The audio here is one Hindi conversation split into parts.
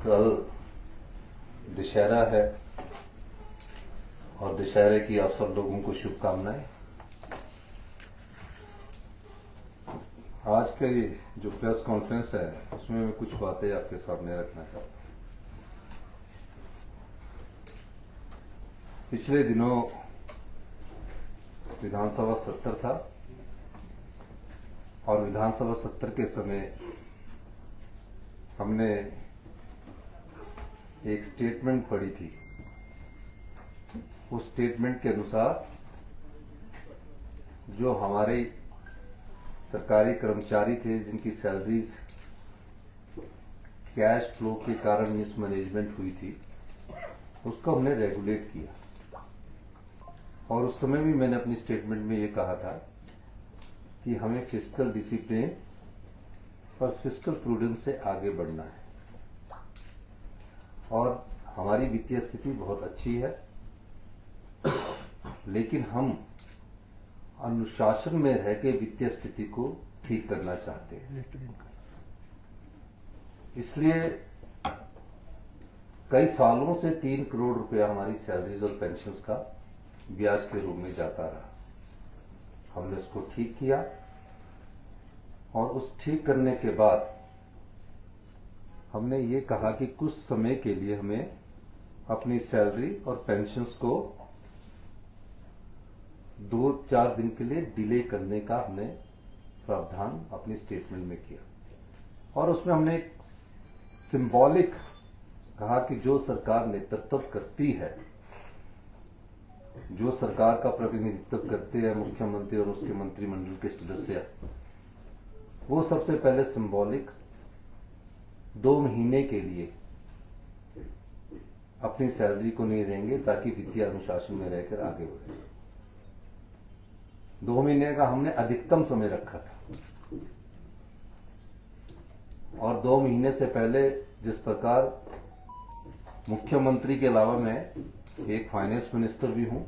कल दशहरा है और दशहरे की आप सब लोगों को शुभकामनाएं। आज का ये जो प्रेस कॉन्फ्रेंस है उसमें मैं कुछ बातें आपके सामने रखना चाहता हूँ। पिछले दिनों विधानसभा सत्र था और विधानसभा सत्र के समय हमने एक स्टेटमेंट पढ़ी थी। उस स्टेटमेंट के अनुसार जो हमारे सरकारी कर्मचारी थे जिनकी सैलरीज कैश फ्लो के कारण मिसमैनेजमेंट हुई थी, उसको हमने रेगुलेट किया। और उस समय भी मैंने अपनी स्टेटमेंट में ये कहा था कि हमें फिस्कल डिसिप्लिन और फिस्कल प्रूडेंस से आगे बढ़ना है। और हमारी वित्तीय स्थिति बहुत अच्छी है, लेकिन हम अनुशासन में रह के वित्तीय स्थिति को ठीक करना चाहते हैं। इसलिए कई सालों से 3 करोड़ रुपया हमारी सैलरीज और पेंशन्स का ब्याज के रूप में जाता रहा। हमने उसको ठीक किया और उस ठीक करने के बाद हमने ये कहा कि कुछ समय के लिए हमें अपनी सैलरी और पेंशन्स को 2-4 दिन के लिए डिले करने का हमने प्रावधान अपनी स्टेटमेंट में किया। और उसमें हमने एक सिंबॉलिक कहा कि जो सरकार नेतृत्व करती है, जो सरकार का प्रतिनिधित्व करते हैं मुख्यमंत्री और उसके मंत्रिमंडल के सदस्य, वो सबसे पहले सिंबॉलिक 2 महीने के लिए अपनी सैलरी को नहीं रहेंगे ताकि वित्तीय अनुशासन में रहकर आगे बढ़े। 2 महीने का हमने अधिकतम समय रखा था। और 2 महीने से पहले जिस प्रकार मुख्यमंत्री के अलावा मैं एक फाइनेंस मिनिस्टर भी हूं,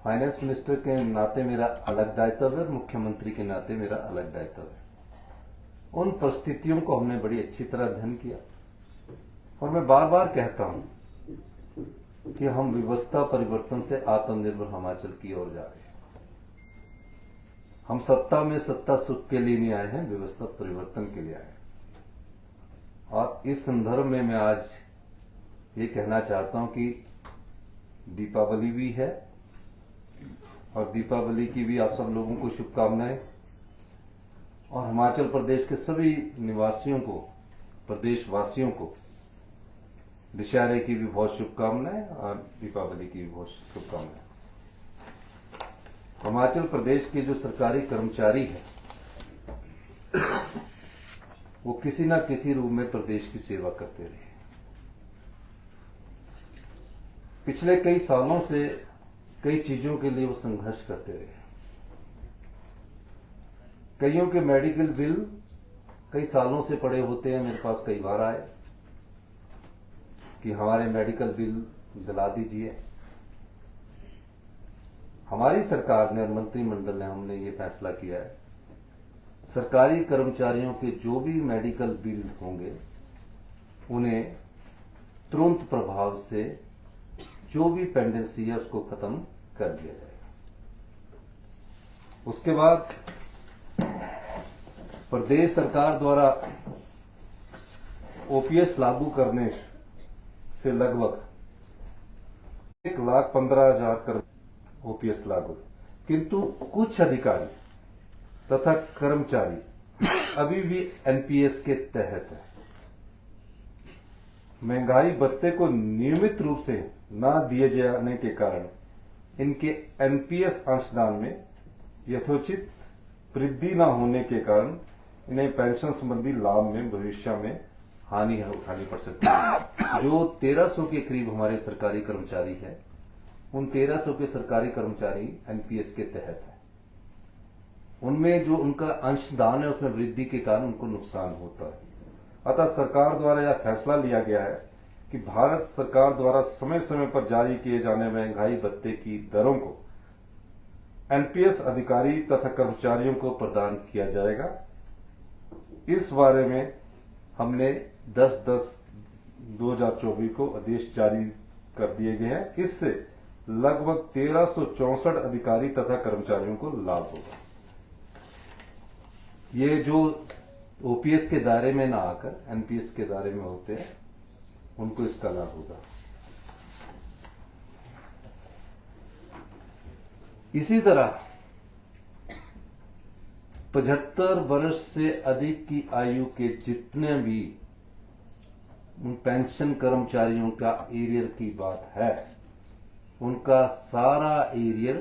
फाइनेंस मिनिस्टर के नाते मेरा अलग दायित्व है और मुख्यमंत्री के नाते मेरा अलग दायित्व है। उन परिस्थितियों को हमने बड़ी अच्छी तरह अध्ययन किया। और मैं बार बार कहता हूं कि हम व्यवस्था परिवर्तन से आत्मनिर्भर हिमाचल की ओर जा रहे हैं। हम सत्ता में सत्ता सुख के लिए नहीं आए हैं, व्यवस्था परिवर्तन के लिए आए हैं। और इस संदर्भ में मैं आज ये कहना चाहता हूं कि दीपावली भी है और दीपावली की भी आप सब लोगों को शुभकामनाएं। और हिमाचल प्रदेश के सभी निवासियों को, प्रदेशवासियों को दशहरे की भी बहुत शुभकामनाएं और दीपावली की भी बहुत शुभकामनाएं। हिमाचल प्रदेश के जो सरकारी कर्मचारी हैं वो किसी ना किसी रूप में प्रदेश की सेवा करते रहे। पिछले कई सालों से कई चीजों के लिए वो संघर्ष करते रहे। कईयों के मेडिकल बिल कई सालों से पड़े होते हैं, मेरे पास कई बार आए कि हमारे मेडिकल बिल दिला दीजिए। हमारी सरकार ने और मंत्रिमंडल ने हमने ये फैसला किया है, सरकारी कर्मचारियों के जो भी मेडिकल बिल होंगे उन्हें तुरंत प्रभाव से जो भी पेंडेंसी है उसको खत्म कर दिया जाएगा। उसके बाद प्रदेश सरकार द्वारा ओपीएस लागू करने से लगभग 1,15,000 कर ओपीएस लागू, किंतु कुछ अधिकारी तथा कर्मचारी अभी भी एनपीएस के तहत है। महंगाई भत्ते को नियमित रूप से न दिए जाने के कारण इनके एनपीएस अंशदान में यथोचित वृद्धि न होने के कारण इन्हें पेंशन संबंधी लाभ में भविष्य में हानि उठानी पड़ सकती है। जो 1300 के करीब हमारे सरकारी कर्मचारी हैं, उन 1300 के सरकारी कर्मचारी एनपीएस के तहत है। उनमें जो उनका अंशदान है उसमें वृद्धि के कारण उनको नुकसान होता है। अतः सरकार द्वारा यह फैसला लिया गया है कि भारत सरकार द्वारा समय समय पर जारी किए जाने महंगाई भत्ते की दरों को एनपीएस अधिकारी तथा कर्मचारियों को प्रदान किया जाएगा। इस बारे में हमने 10-10 2024 को आदेश जारी कर दिए गए हैं। इससे लगभग 1364 अधिकारी तथा कर्मचारियों को लाभ होगा। ये जो ओपीएस के दायरे में ना आकर एनपीएस के दायरे में होते हैं, उनको इसका लाभ होगा। इसी तरह 75 वर्ष से अधिक की आयु के जितने भी पेंशन कर्मचारियों का एरियर की बात है, उनका सारा एरियर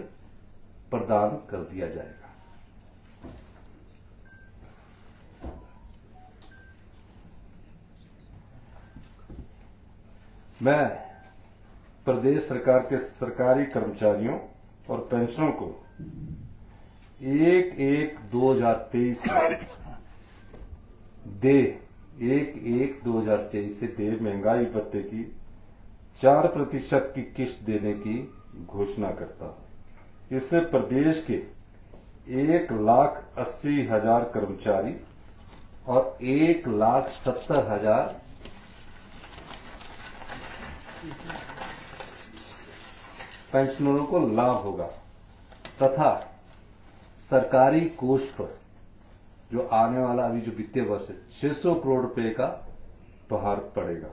प्रदान कर दिया जाएगा। मैं प्रदेश सरकार के सरकारी कर्मचारियों और पेंशनरों को 1/1/2023 से दे महंगाई भत्ते की 4% की किस्त देने की घोषणा करता हूं। इससे प्रदेश के 1,80,000 कर्मचारी और 1,70,000 पेंशनरों को लाभ होगा तथा सरकारी कोष पर जो आने वाला अभी जो वित्तीय वर्ष है 600 करोड़ रुपए का प्रहार पड़ेगा।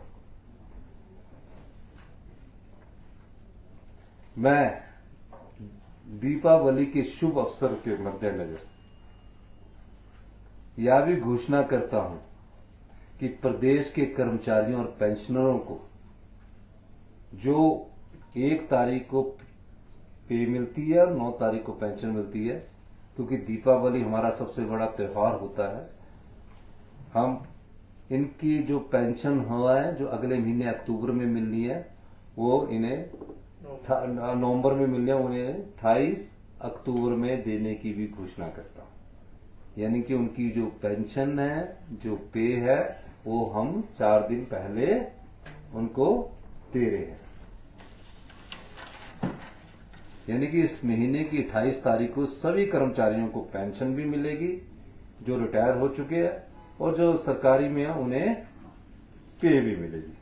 मैं दीपावली के शुभ अवसर के मद्देनजर यह भी घोषणा करता हूं कि प्रदेश के कर्मचारियों और पेंशनरों को जो 1 तारीख को पे मिलती है और 9 तारीख को पेंशन मिलती है, क्योंकि दीपावली हमारा सबसे बड़ा त्योहार होता है, हम इनकी जो पेंशन हुआ है जो अगले महीने अक्टूबर में मिलनी है वो इन्हें नवंबर में मिलनी है, उन्हें 28 अक्टूबर में देने की भी घोषणा करता हूं। यानी कि उनकी जो पेंशन है, जो पे है, वो हम 4 दिन पहले उनको दे रहे हैं। यानी कि इस महीने की 28 तारीख को सभी कर्मचारियों को पेंशन भी मिलेगी जो रिटायर हो चुके हैं, और जो सरकारी में है उन्हें पे भी मिलेगी।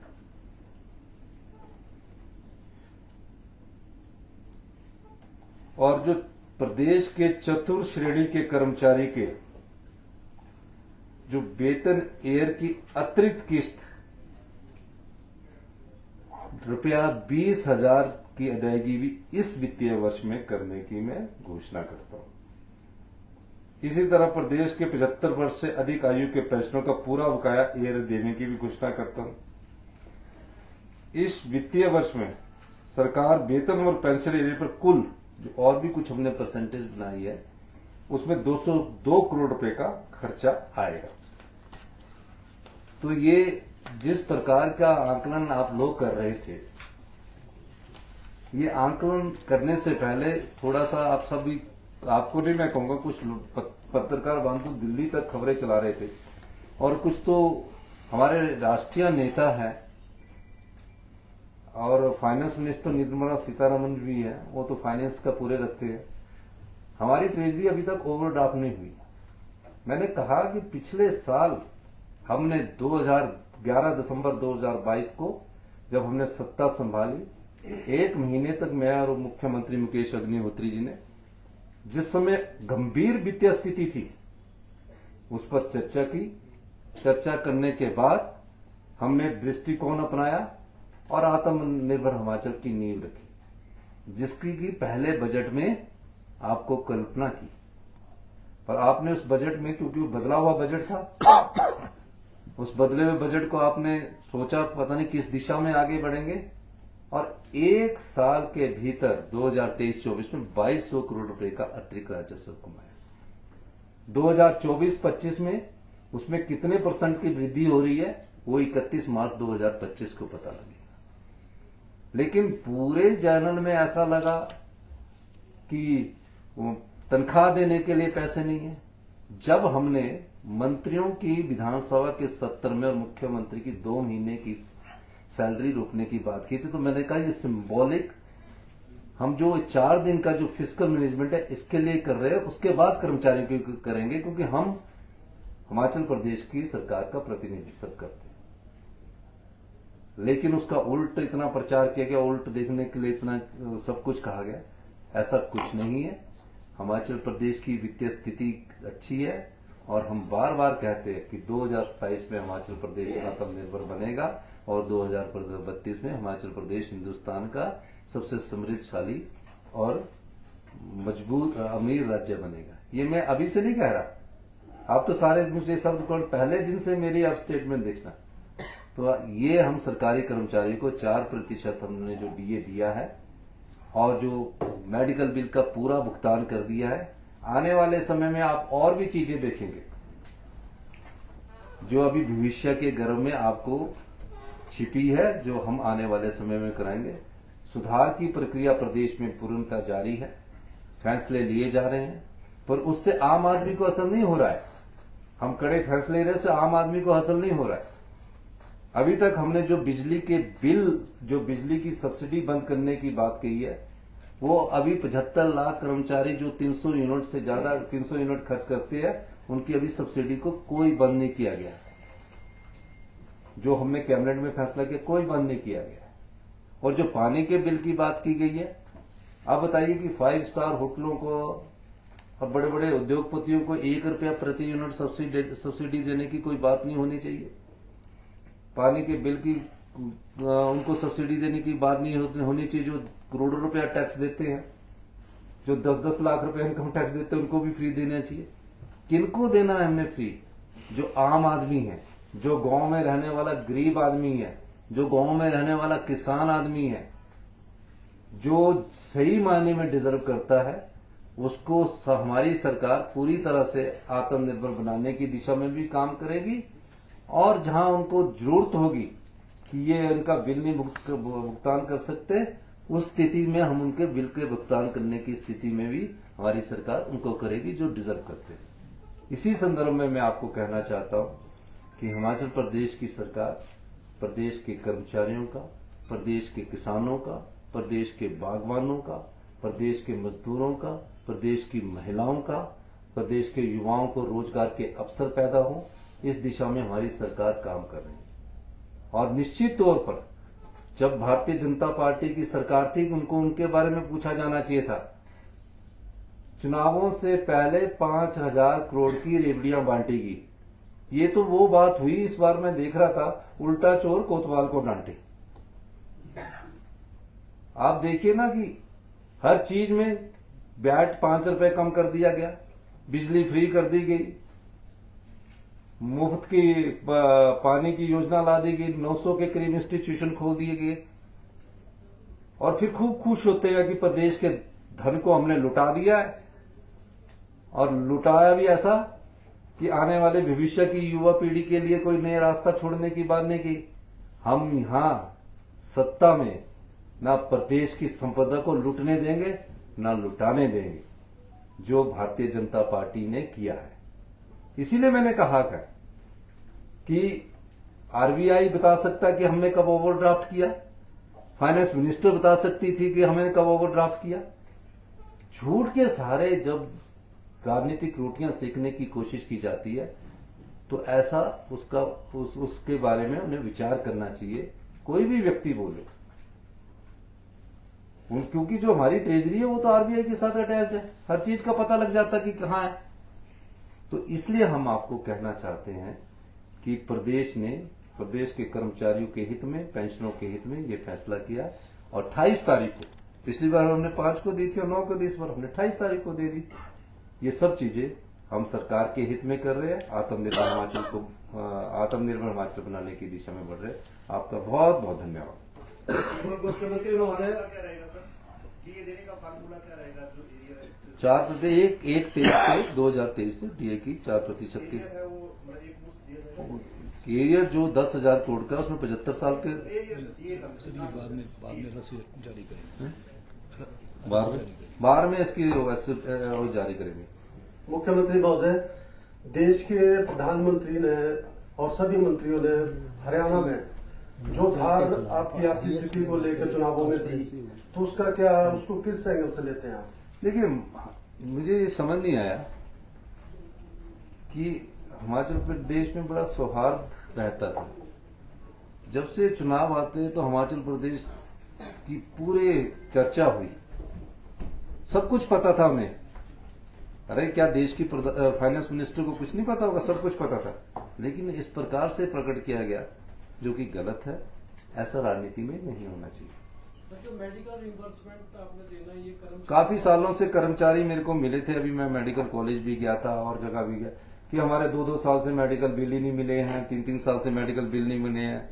और जो प्रदेश के चतुर्थ श्रेणी के कर्मचारी के जो वेतन एयर की अतिरिक्त किस्त ₹20,000 की अदायगी भी इस वित्तीय वर्ष में करने की मैं घोषणा करता हूं। इसी तरह प्रदेश के 75 वर्ष से अधिक आयु के पेंशनरों का पूरा बकाया एयर देने की भी घोषणा करता हूं। इस वित्तीय वर्ष में सरकार वेतन और पेंशन एरियर पर कुल जो और भी कुछ हमने परसेंटेज बनाई है, उसमें 202 करोड़ रुपए का खर्चा आएगा। तो ये जिस प्रकार का आकलन आप लोग कर रहे थे, ये आकलन करने से पहले थोड़ा सा आप सभी, आपको नहीं मैं कहूंगा, कुछ पत्रकार बांधु दिल्ली तक खबरें चला रहे थे, और कुछ तो हमारे राष्ट्रीय नेता हैं और फाइनेंस मिनिस्टर निर्मला सीतारमण भी है, वो तो फाइनेंस का पूरे रखते हैं। हमारी ट्रेजरी अभी तक ओवरड्राफ्ट नहीं हुई। मैंने कहा कि पिछले साल हमने 2011 दिसंबर 2022 को जब हमने सत्ता संभाली, 1 महीने तक मैं और मुख्यमंत्री मुकेश अग्निहोत्री जी ने, जिस समय गंभीर वित्तीय स्थिति थी, उस पर चर्चा की। चर्चा करने के बाद हमने दृष्टिकोण अपनाया और आत्मनिर्भर हिमाचल की नींव रखी, जिसकी की पहले बजट में आपको कल्पना की। पर आपने उस बजट में, क्योंकि वो बदला हुआ बजट था, उस बदले हुए बजट को आपने सोचा पता नहीं किस दिशा में आगे बढ़ेंगे, और 1 साल के भीतर 2023-24 में 2200 करोड़ रुपए का अतिरिक्त राजस्व कमाया। 2024-25 में उसमें कितने % की वृद्धि हो रही है वो 31 मार्च 2025 को पता लगेगा। लेकिन पूरे जर्नल में ऐसा लगा कि तनख्वाह देने के लिए पैसे नहीं है। जब हमने मंत्रियों की विधानसभा के सत्र में और मुख्यमंत्री की 2 महीने की सैलरी रोकने की बात की थी, तो मैंने कहा ये सिंबॉलिक, हम जो 4 दिन का जो फिस्कल मैनेजमेंट है इसके लिए कर रहे हैं, उसके बाद कर्मचारियों की करेंगे, क्योंकि हम हिमाचल प्रदेश की सरकार का प्रतिनिधित्व करते हैं। लेकिन उसका उल्ट इतना प्रचार किया गया, उल्ट देखने के लिए इतना सब कुछ कहा गया। ऐसा कुछ नहीं है। हिमाचल प्रदेश की वित्तीय स्थिति अच्छी है और हम बार बार कहते हैं कि 2027 में हिमाचल प्रदेश आत्मनिर्भर बनेगा और 2032 में हिमाचल प्रदेश हिंदुस्तान का सबसे समृद्धशाली और मजबूत अमीर राज्य बनेगा। ये मैं अभी से नहीं कह रहा, आप तो सारे मुझे सब पहले दिन से मेरी आप स्टेटमेंट देखना। तो ये हम सरकारी कर्मचारियों को 4% हमने जो डीए दिया है और जो मेडिकल बिल का पूरा भुगतान कर दिया है। आने वाले समय में आप और भी चीजें देखेंगे जो अभी भविष्य के गर्भ में आपको छिपी है, जो हम आने वाले समय में कराएंगे। सुधार की प्रक्रिया प्रदेश में पूर्णतः जारी है, फैसले लिए जा रहे हैं, पर उससे आम आदमी को असर नहीं हो रहा है। हम कड़े फैसले ले रहे हैं, उससे आम आदमी को असर नहीं हो रहा है। अभी तक हमने जो बिजली के बिल, जो बिजली की सब्सिडी बंद करने की बात कही है, वो अभी 75 लाख कर्मचारी जो 300 यूनिट से ज्यादा 300 यूनिट खर्च करते हैं, उनकी अभी सब्सिडी को कोई बंद नहीं किया गया। जो हमने कैबिनेट में फैसला किया, कोई बंद नहीं किया गया। और जो पानी के बिल की बात की गई है, आप बताइए कि 5 स्टार होटलों को और बड़े बड़े उद्योगपतियों को 1 रुपया प्रति यूनिट सब्सिडी देने की कोई बात नहीं होनी चाहिए। पानी के बिल की उनको सब्सिडी देने की बात नहीं होनी चाहिए। जो करोड़ों रुपया टैक्स देते हैं, जो 10-10 लाख रुपए इनकम टैक्स देते हैं, उनको भी फ्री देना चाहिए। किनको देना है हमने फ्री? जो आम आदमी है, जो गांव में रहने वाला गरीब आदमी है, जो गांव में रहने वाला किसान आदमी है, जो सही मायने में डिजर्व करता है, उसको हमारी सरकार पूरी तरह से आत्मनिर्भर बनाने की दिशा में भी काम करेगी। और जहां उनको जरूरत होगी कि ये उनका बिल नहीं भुगतान कर सकते, उस स्थिति में हम उनके बिल के भुगतान करने की स्थिति में भी हमारी सरकार उनको करेगी जो डिजर्व करते हैं। इसी संदर्भ में मैं आपको कहना चाहता हूं कि हिमाचल प्रदेश की सरकार प्रदेश के कर्मचारियों का, प्रदेश के किसानों का, प्रदेश के बागवानों का, प्रदेश के मजदूरों का, प्रदेश की महिलाओं का, प्रदेश के युवाओं को रोजगार के अवसर पैदा हों, इस दिशा में हमारी सरकार काम कर रही है। और निश्चित तौर पर जब भारतीय जनता पार्टी की सरकार थी, उनको उनके बारे में पूछा जाना चाहिए था। चुनावों से पहले 5,000 करोड़ की रेवड़ियां बांटी गई। ये तो वो बात हुई, इस बार मैं देख रहा था, उल्टा चोर कोतवाल को डांटे। आप देखिए ना कि हर चीज में वैट 5 रुपए कम कर दिया गया, बिजली फ्री कर दी गई, मुफ्त की पानी की योजना ला दी गई, 900 के करीब इंस्टीट्यूशन खोल दिए गए। और फिर खूब खुश होते हैं कि प्रदेश के धन को हमने लुटा दिया है। और लुटाया भी ऐसा कि आने वाले भविष्य की युवा पीढ़ी के लिए कोई नया रास्ता छोड़ने की बात नहीं की। हम यहां सत्ता में ना प्रदेश की संपदा को लुटने देंगे, ना लुटाने देंगे, जो भारतीय जनता पार्टी ने किया है। इसीलिए मैंने कहा कि आरबीआई बता सकता कि हमने कब ओवरड्राफ्ट किया, फाइनेंस मिनिस्टर बता सकती थी कि हमने कब ओवरड्राफ्ट किया। झूठ के सहारे जब राजनीतिक रोटियां सेकने की कोशिश की जाती है, तो ऐसा उसके बारे में हमें विचार करना चाहिए। कोई भी व्यक्ति बोले, क्योंकि जो हमारी ट्रेजरी है वो तो आरबीआई के साथ अटैच्ड है, हर चीज का पता लग जाता कि कहां है। तो इसलिए हम आपको कहना चाहते हैं कि प्रदेश ने प्रदेश के कर्मचारियों के हित में, पेंशनों के हित में ये फैसला किया। और 28 तारीख को, पिछली बार हमने 5 को दी थी और 9 को दी, इस बार हमने 28 तारीख को दे दी। ये सब चीजें हम सरकार के हित में कर रहे हैं, आत्मनिर्भर हिमाचल बनाने की दिशा में बढ़ रहे हैं। आपका बहुत बहुत धन्यवाद। मुख्यमंत्री महोदय, 2023 से डीए की 4% की एरियर जो 10,000 करोड़ का, उसमें 75 साल के बाद में रसीद जारी करेंगे, बाहर में इसकी जारी करेंगे। मुख्यमंत्री महोदय, देश के प्रधानमंत्री ने और सभी मंत्रियों ने हरियाणा में जो धार आपकी आर्थिक स्थिति को लेकर चुनावों में दी, तो उसको किस एंगल से लेते हैं आप? देखिए, मुझे ये समझ नहीं आया कि हिमाचल प्रदेश में बड़ा सौहार्द रहता था, जब से चुनाव आते तो हिमाचल प्रदेश की पूरे चर्चा हुई, सब कुछ पता था उन्हें। अरे क्या देश की फाइनेंस मिनिस्टर को कुछ नहीं पता होगा? सब कुछ पता था, लेकिन इस प्रकार से प्रकट किया गया जो कि गलत है। ऐसा राजनीति में नहीं होना चाहिए। जो मेडिकल रिम्बर्समेंट आपने देना, ये काफी सालों से कर्मचारी मेरे को मिले थे, अभी मैं मेडिकल कॉलेज भी गया था और जगह भी गया, कि हमारे 2-2 साल से मेडिकल बिल ही नहीं मिले हैं, 3-3 साल से मेडिकल बिल नहीं मिले हैं,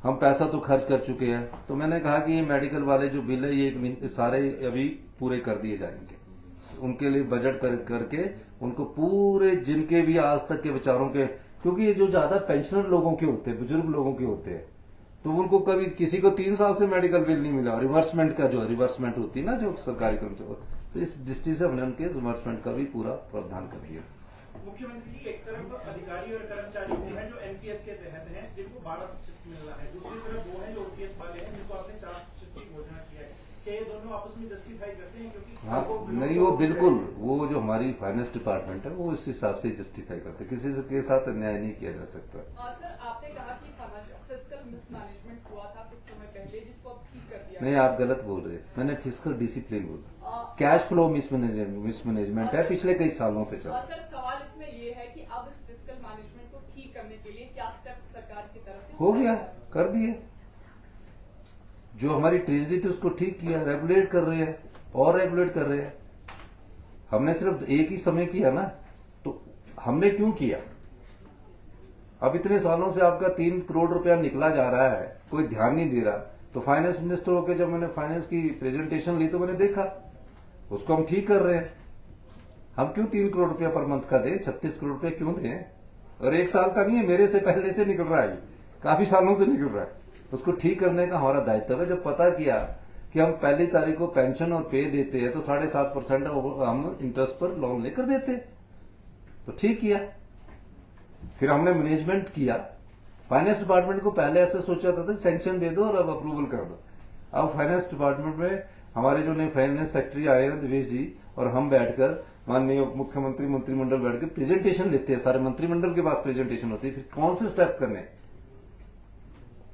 हम पैसा तो खर्च कर चुके हैं। तो मैंने कहा कि ये मेडिकल वाले जो बिल है ये सारे अभी पूरे कर दिए जाएंगे, उनके लिए बजट करके उनको पूरे जिनके भी आज तक के बेचारों के, क्योंकि ये जो ज्यादा पेंशनर लोगों के होते हैं, बुजुर्ग लोगों के होते हैं, तो उनको कभी किसी को 3 साल से मेडिकल बिल नहीं मिला। रिवर्समेंट का जो रिवर्समेंट होती है ना जो सरकारी कर्मचारी, तो इस दृष्टि से हमने उनके रिवर्समेंट का भी पूरा प्रावधान कर दिया। मुख्यमंत्री जी, एक तरफ अधिकारी और कर्मचारी वो हैं जो एनपीएस के तहत हैं जिनको 12% मिल रहा है, दूसरी तरफ वो हैं जो ओपीएस वाले हैं जिनको आपने 4% की घोषणा किया है। क्या ये दोनों आपस में जस्टिफाई करते हैं? क्योंकि हाँ, नहीं वो बिल्कुल, वो जो हमारी फाइनेंस डिपार्टमेंट है वो इस हिसाब से जस्टिफाई करते, किसी के साथ अन्याय नहीं किया जा सकता। सर, आपने कहा कि फिस्कल मिसमैनेजमेंट हुआ था कुछ समय पहले, जिसको अब ठीक कर दिया। नहीं, आप गलत बोल रहे हैं, मैंने फिस्कल डिसिप्लिन बोला। कैश फ्लो मिसमैनेजमेंट है, पिछले कई सालों से चल रहा है। सर, सवाल इसमें ये है कि अब इस फिस्कल मैनेजमेंट को ठीक करने के लिए क्या स्टेप्स सरकार की तरफ से हो गया, कर दिए। जो हमारी ट्रेजरी थी उसको ठीक किया, रेगुलेट कर रहे हैं और रेगुलेट कर रहे हैं। हमने सिर्फ एक ही समय किया ना, तो हमने क्यों किया? अब इतने सालों से आपका 3 करोड़ रुपया निकला जा रहा है, कोई ध्यान नहीं दे रहा। तो फाइनेंस मिनिस्टर होकर जब मैंने फाइनेंस की प्रेजेंटेशन ली तो मैंने देखा उसको हम ठीक कर रहे हैं। हम क्यों 3 करोड़ रुपया पर मंथ का दें, 36 करोड़ रुपया क्यों दें? और 1 साल का नहीं है, मेरे से पहले से निकल रहा है, काफी सालों से निकल रहा है। उसको ठीक करने का हमारा दायित्व है। जब पता किया कि हम पहली तारीख को पेंशन और पे देते हैं तो 7.5% हम इंटरेस्ट पर लोन लेकर देते, तो ठीक किया। फिर हमने मैनेजमेंट किया। फाइनेंस डिपार्टमेंट को पहले ऐसे सोचा था सैंक्शन दे दो और अब अप्रूवल कर दो। अब फाइनेंस डिपार्टमेंट में हमारे जो नए फाइनेंस सेक्रेटरी आए हैं दिवेश जी, और हम बैठकर माननीय मुख्यमंत्री मंत्रिमंडल बैठ के प्रेजेंटेशन लेते हैं, सारे मंत्रिमंडल के पास प्रेजेंटेशन होती है, फिर कौन से स्टेप करने,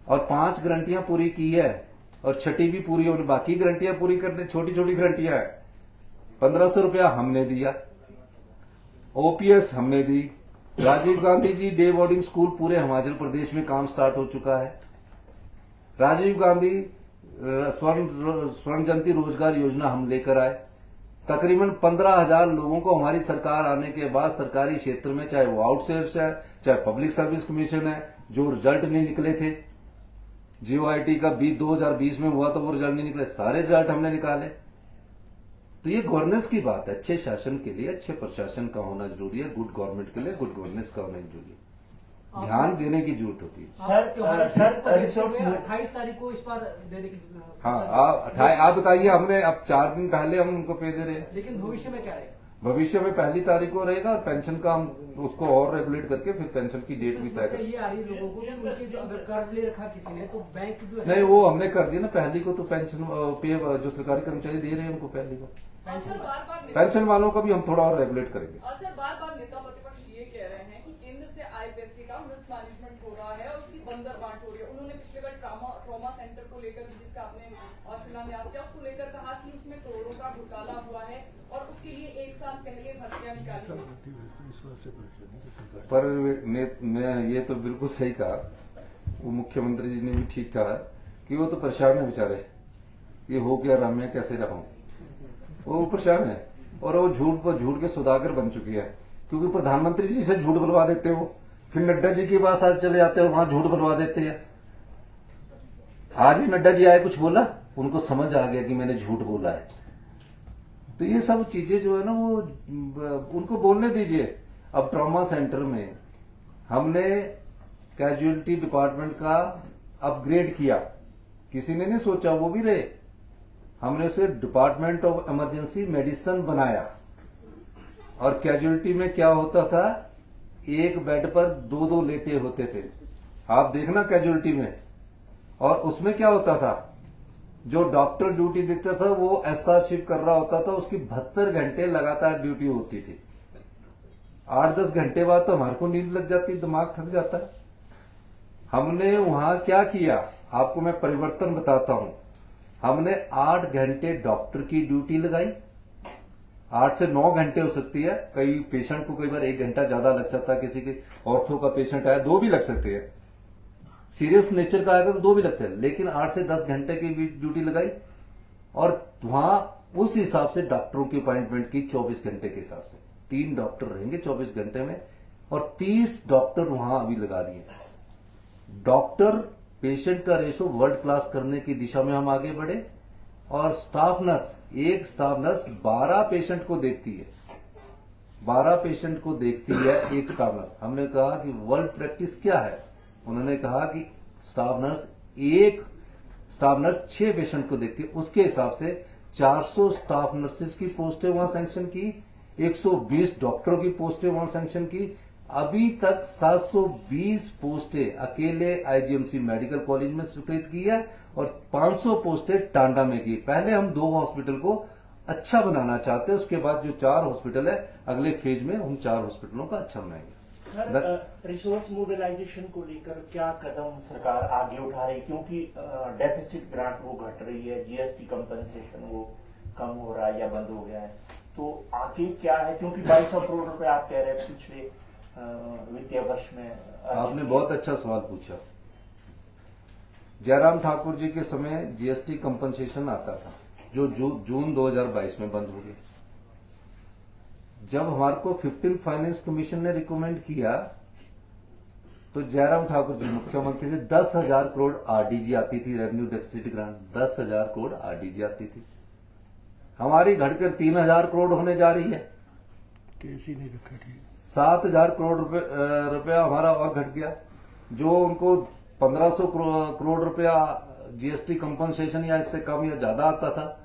और 5 गारंटियां पूरी की है और 6ठी भी पूरी होनी, बाकी गारंटियां पूरी करने, छोटी छोटी गारंटियां है। 1500 रुपया हमने दिया, ओपीएस हमने दी। Rajiv Gandhi ji day boarding school पूरे हिमाचल प्रदेश में काम स्टार्ट हो चुका है। राजीव गांधी स्वर्ण जयंती रोजगार योजना हम लेकर आए। तकरीबन 15,000 लोगों को हमारी सरकार आने के बाद सरकारी क्षेत्र में, चाहे वो आउटसोर्स है चाहे पब्लिक सर्विस कमीशन है, जो रिजल्ट नहीं निकले थे, जीओआईटी का 2020 में हुआ तो वो रिजल्ट नहीं निकले, सारे रिजल्ट हमने निकाले। तो ये गवर्नेंस की बात है। अच्छे शासन के लिए अच्छे प्रशासन का होना जरूरी है, गुड गवर्नमेंट के लिए गुड गवर्नेंस का होना जरूरी है, ध्यान देने की जरूरत होती है। सर 28 तारीख को इस बार देने की, हाँ, आप बताइए। हमने अब 4 दिन पहले हम उनको पे दे रहे हैं, लेकिन भविष्य में क्या रहेगा? भविष्य में 1 तारीख को रहेगा। पेंशन का हम उसको और रेगुलेट करके फिर पेंशन की डेट भी तय समस्या कर। ये आ रही है लोगों को कि उनके जो अगर कर्ज ले रखा किसी ने तो बैंक जो है, नहीं, वो हमने कर दिया ना, 1 को तो पेंशन पे जो सरकारी कर्मचारी दे रहे हैं उनको 1 को। सर, बार-बार पेंशन वालों का भी हम थोड़ा और रेगुलेट करेंगे। सर, बार-बार नेता प्रतिपक्ष ये कह रहे हैं कि केंद्र से आए पैसे का मिसमैनेजमेंट हो रहा है और उसकी बंदर बांट हो रही है। उन्होंने पिछले बार ट्रॉमा सेंटर को लेकर, जिसका आपने शिलान्यास किया, उसको लेकर कहा कि उसमें करोड़ों का घोटाला हुआ है और उसके लिए 1 साल पहले भर्तियां निकाली हैं। पर मैं ये तो बिल्कुल सही कहा, वो मुख्यमंत्री जी ने भी ठीक कहा कि वो तो परेशान है बेचारे, ये हो क्या रहा, मैं कैसे रहा हूं, वो परेशान है। और वो झूठ पर झूठ के सौदागर बन चुके हैं, क्योंकि प्रधानमंत्री जी से झूठ बुलवा देते हो, फिर नड्डा जी के पास आज चले जाते हो, वहां झूठ बुलवा देते हैं। आज भी नड्डा जी आए, कुछ बोला, उनको समझ आ गया कि मैंने झूठ बोला है। तो ये सब चीजें जो है ना वो उनको बोलने दीजिए। अब ट्रॉमा सेंटर में हमने कैजुअलिटी डिपार्टमेंट का अपग्रेड किया, किसी ने नहीं सोचा, वो भी रहे, हमने उसे डिपार्टमेंट ऑफ इमरजेंसी मेडिसिन बनाया। और कैजुअलिटी में क्या होता था, एक बेड पर 2-2 लेटे होते थे, आप देखना कैजुअलिटी में। और उसमें क्या होता था, जो डॉक्टर ड्यूटी देता था वो एसआर शिफ्ट कर रहा होता था, उसकी 72 घंटे लगातार ड्यूटी होती थी। 8-10 घंटे बाद तो हमारे को नींद लग जाती, दिमाग थक जाता है। हमने वहां क्या किया, आपको मैं परिवर्तन बताता हूं। हमने 8 घंटे डॉक्टर की ड्यूटी लगाई, 8 से 9 घंटे हो सकती है। कई पेशेंट को कई बार 1 घंटा ज्यादा लग सकता है, किसी के ऑर्थो का पेशेंट आया 2 भी लग सकते हैं, सीरियस नेचर का आएगा तो 2 भी लग सकते हैं, लेकिन 8 से 10 घंटे की भी ड्यूटी लगाई। और वहां उस हिसाब से डॉक्टरों की अपॉइंटमेंट की 24 घंटे के हिसाब से 3 डॉक्टर रहेंगे 24 घंटे में, और 30 डॉक्टर वहां अभी लगा दिए। डॉक्टर पेशेंट का रेशो वर्ल्ड क्लास करने की दिशा में हम आगे बढ़े। और स्टाफ नर्स, एक स्टाफ नर्स 12 पेशेंट को देखती है, 12 पेशेंट को देखती है एक स्टाफ नर्स। हमने कहा कि वर्ल्ड प्रैक्टिस क्या है, उन्होंने कहा कि स्टाफ नर्स 6 पेशेंट को देखती है। उसके हिसाब से 400 स्टाफ नर्सेस की पोस्टें वहां सैंक्शन की, 120 डॉक्टरों की पोस्टें वहां सैंक्शन की। अभी तक 720 पोस्टें अकेले आईजीएमसी मेडिकल कॉलेज में स्वीकृत की है और 500 पोस्टें टांडा में की। पहले हम 2 हॉस्पिटल को अच्छा बनाना चाहते हैं, उसके बाद जो 4 हॉस्पिटल है अगले फेज में हम 4 हॉस्पिटलों का अच्छा बनाएंगे। सर, रिसोर्स मोबिलाइजेशन को लेकर क्या कदम सरकार आगे उठा रही, क्योंकि डेफिसिट ग्रांट वो घट रही है, जीएसटी कंपनसेशन वो कम हो रहा है या बंद हो गया है, तो आगे क्या है? क्योंकि 2200 करोड़ रुपए आप कह रहे हैं पिछले वित्तीय वर्ष में। आपने बहुत अच्छा सवाल पूछा। जयराम ठाकुर जी के समय जीएसटी कंपनसेशन आता था, जो जून 2022 में बंद हो गया। जब हमारे को 15 फाइनेंस कमीशन ने रिकमेंड किया तो जयराम ठाकुर जी मुख्यमंत्री थे, 10,000 करोड़ आरडीजी आती थी, revenue deficit grant 10,000 crore RDG आती थी। हमारी घटकर 3,000 करोड़ होने जा रही है। 7,000 करोड़ रुपया हमारा और घट गया। जो उनको 1500 करोड़ रुपया जीएसटी कंपनसेशन या इससे कम या ज्यादा आता था,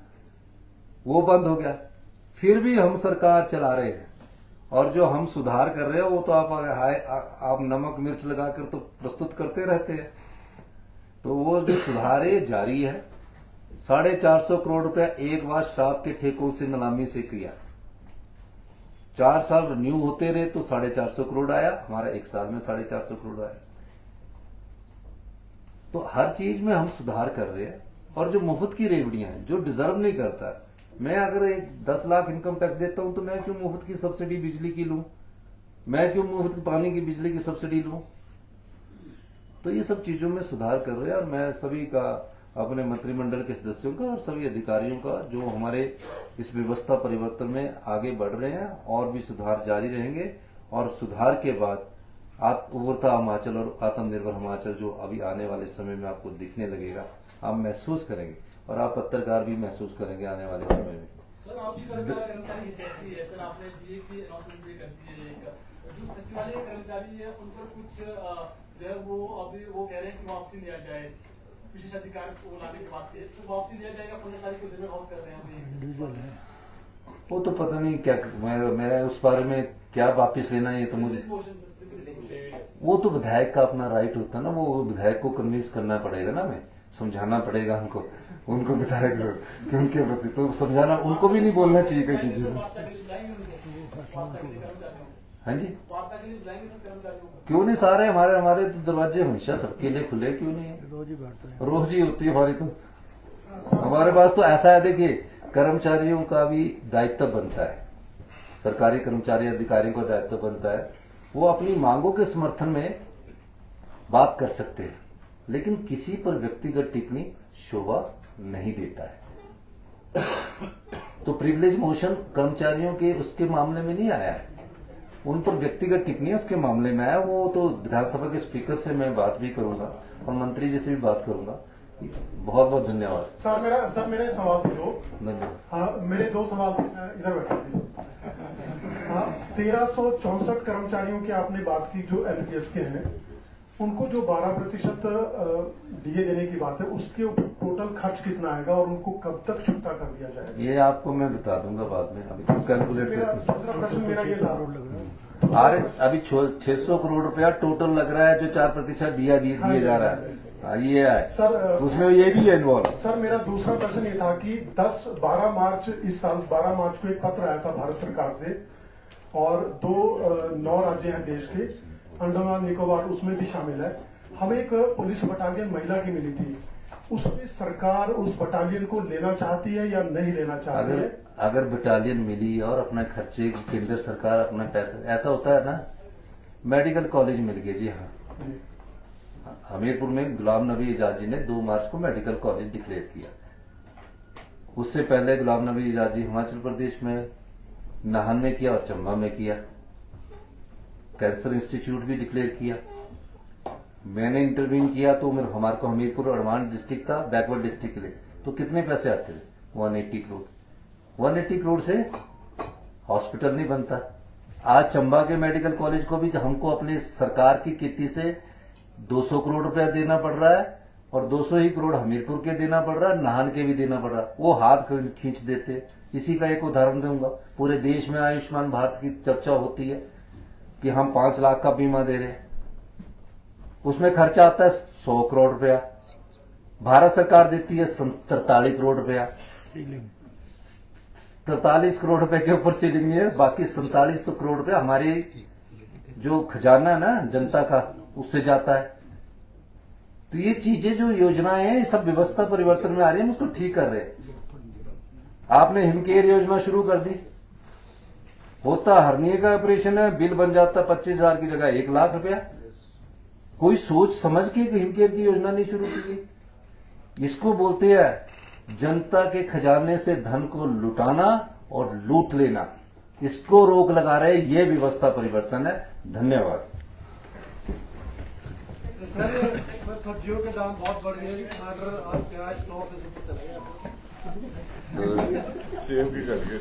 वो बंद हो गया। फिर भी हम सरकार चला रहे हैं, और जो हम सुधार कर रहे हैं वो तो आप नमक मिर्च लगाकर तो प्रस्तुत करते रहते हैं। तो वो जो सुधार है जारी है। 450 करोड़ रुपया एक बार शराब के ठेकों से नीलामी से किया, 4 साल रिन्यू होते रहे तो 450 करोड़ आया, हमारा 1 साल में 450 करोड़ आया। तो हर चीज में हम सुधार कर रहे हैं। और जो मुफ्त की रेवड़ियां हैं, जो डिजर्व नहीं करता, मैं अगर 10 लाख इनकम टैक्स देता हूं तो मैं क्यों मुफ्त की सब्सिडी बिजली की लूं, मैं क्यों मुफ्त पानी की बिजली की सब्सिडी लूं? तो ये सब चीजों में सुधार कर रहे हैं। और मैं सभी का, अपने मंत्रिमंडल के सदस्यों का और सभी अधिकारियों का, जो हमारे इस व्यवस्था परिवर्तन में आगे बढ़ रहे हैं, और भी सुधार जारी रहेंगे। और सुधार के बाद उभरता हिमाचल और आत्मनिर्भर हिमाचल जो अभी आने वाले समय में आपको दिखने लगेगा, आप महसूस करेंगे, और आप पत्रकार भी महसूस करेंगे आने वाले समय में। सर, आपकी कर्मचारी कैसी है? सर, आपने डीए की अनाउंसमेंट भी कर दी है। जो सचिवालय कर्मचारी है उन पर कुछ जो है वो अभी वो कह रहे हैं कि वापसी लिया जाए, विशेष अधिकार को लाने की बात है, तो वापसी लिया जाएगा। 15 तारीख को दिन में हाउस कर रहे हैं वो तो पता नहीं क्या, मैं उस बारे में क्या वापिस लेना है, ये तो मुझे, वो तो विधायक का अपना राइट होता है ना, वो विधायक को कन्विंस करना पड़ेगा ना, मैं समझाना पड़ेगा उनको विधायक कि उनके प्रति तो समझाना, उनको भी नहीं बोलना चाहिए कई चीजें। हाँ जी, क्यों नहीं? सारे हमारे तो दरवाजे हमेशा सबके लिए खुले, क्यों नहीं? रोज ही होती है हमारी तो। हमारे पास तो ऐसा है, देखिए, कर्मचारियों का भी दायित्व बनता है, सरकारी कर्मचारी अधिकारियों का दायित्व बनता है, वो अपनी मांगों के समर्थन में बात कर सकते हैं, लेकिन किसी पर व्यक्तिगत टिप्पणी शोभा नहीं देता है। तो प्रिविलेज मोशन कर्मचारियों के उसके मामले में नहीं आया है, उन पर व्यक्तिगत टिप्पणी उसके मामले में आया। वो तो विधानसभा के स्पीकर से मैं बात भी करूंगा और मंत्री जी से भी बात करूंगा। बहुत बहुत धन्यवाद। सर मेरे सवाल थे 2। धन्यवाद। हाँ, मेरे 2 सवाल इधर बैठे। 1364 कर्मचारियों की आपने बात की जो एनपीएस के हैं, उनको जो 12% डीए देने की बात है, उसके ऊपर टोटल खर्च कितना आएगा और उनको कब तक चुकता कर दिया जाएगा? ये आपको मैं बता दूंगा बाद में, अभी तो कैलकुलेट करते। दूसरा प्रश्न मेरा ये था, अभी 600 करोड़ रुपया टोटल लग रहा है, जो 4% दिया जा रहा है, ये है सर, उसमें ये भी है इन्वॉल्व। सर मेरा दूसरा प्रश्न ये था कि 12 मार्च इस साल 12 मार्च को एक पत्र आया था भारत सरकार से, और 9 राज्य हैं देश के, अंडमान निकोबार उसमें भी शामिल है, हमें एक पुलिस बटालियन महिला की मिली थी, उसमें सरकार उस बटालियन को लेना चाहती है या नहीं लेना चाहती है? अगर बटालियन मिली और अपना खर्चे केंद्र सरकार अपना पैसा, ऐसा होता है ना, मेडिकल कॉलेज मिल गया जी। हाँ, जी। हमीरपुर में गुलाम नबी आजाद जी ने 2 मार्च को मेडिकल कॉलेज डिक्लेयर किया। उससे पहले गुलाम नबी आजाद जी हिमाचल प्रदेश में नाहन में किया और चंबा में किया। कैंसर इंस्टीट्यूट भी डिक्लेयर किया। मैंने इंटरवीन किया तो हमारे को हमीरपुर एडवांस डिस्ट्रिक्ट था, बैकवर्ड डिस्ट्रिक्ट के लिए, तो कितने पैसे आते थे? 180 करोड़। 180 करोड़ से हॉस्पिटल नहीं बनता। आज चंबा के मेडिकल कॉलेज को भी हमको अपनी सरकार की किट्टी से 200 करोड़ रुपया देना पड़ रहा है और 200 ही करोड़ हमीरपुर के देना पड़ रहा है, नाहन के भी देना पड़ रहा है। वो हाथ खींच देते। इसी का एक उदाहरण दूंगा। पूरे देश में आयुष्मान भारत की चर्चा होती है कि हम 5 लाख का बीमा दे रहे हैं, उसमें खर्चा आता है 100 करोड़ रुपया। भारत सरकार देती है 43 करोड़ रुपया। 43 करोड़ रुपए के ऊपर सीलिंग नहीं है, बाकी 47 करोड़ रुपया हमारे जो खजाना है ना जनता का, उससे जाता है। तो ये चीजें जो योजनाएं हैं, ये सब व्यवस्था परिवर्तन में आ रही है, हम उसको ठीक कर रहे हैं। आपने हिमकेयर योजना शुरू कर दी, होता हर्निया का ऑपरेशन है, बिल बन जाता 25,000 की जगह 1 लाख रुपया। कोई सोच समझ के हिमकेयर की योजना नहीं शुरू की गई। इसको बोलते हैं जनता के खजाने से धन को लुटाना और लूट लेना। इसको रोक लगा रहे, ये व्यवस्था परिवर्तन है। धन्यवाद। सर, सब्जियों के दाम बहुत बढ़ गए, टमाटर और प्याज 100% चले गए। सेब की करके